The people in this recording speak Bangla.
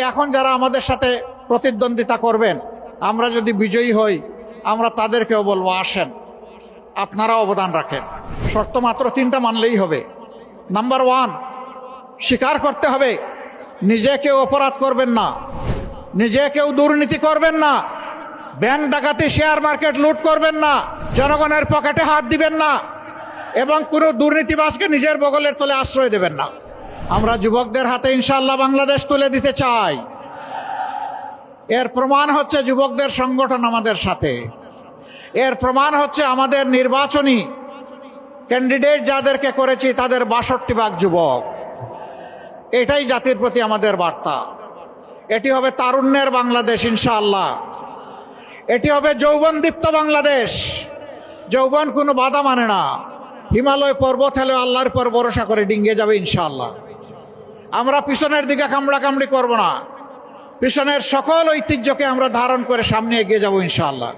এখন যারা আমাদের সাথে প্রতিদ্বন্দ্বিতা করবেন, আমরা যদি বিজয়ী হই, আমরা তাদেরকেও বলবো, আসেন আপনারা অবদান রাখেন। শর্ত মাত্র 3টা মানলেই হবে। নাম্বার 1, স্বীকার করতে হবে নিজে কেউ অপরাধ করবেন না, নিজে কেউ দুর্নীতি করবেন না, ব্যাংক ডাকাতি, শেয়ার মার্কেট লুট করবেন না, জনগণের পকেটে হাত দিবেন না, এবং কোনো দুর্নীতিবাজকে নিজের বগলের তলে আশ্রয় দেবেন না। আমরা যুবকদের হাতে ইনশাআল্লাহ বাংলাদেশ তুলে দিতে চাই। এর প্রমাণ হচ্ছে যুবকদের সংগঠন আমাদের সাথে, এর প্রমাণ হচ্ছে আমাদের নির্বাচনী ক্যান্ডিডেট যাদেরকে করেছি তাদের 62 ভাগ যুবক। এটাই জাতির প্রতি আমাদের বার্তা। এটি হবে তারুণ্যের বাংলাদেশ ইনশাআল্লাহ। এটি হবে যৌবনদীপ্ত বাংলাদেশ। যৌবন কোনো বাধা মানে না। হিমালয় পর্বত হলে আল্লাহর পর ভরসা করে ডিঙ্গে যাবে ইনশাআল্লাহ। আমরা পিছনের দিকে কামড়াকামড়ি করব না, পিছনের সকল ঐতিহ্যকে আমরা ধারণ করে সামনে এগিয়ে যাব ইনশাআল্লাহ।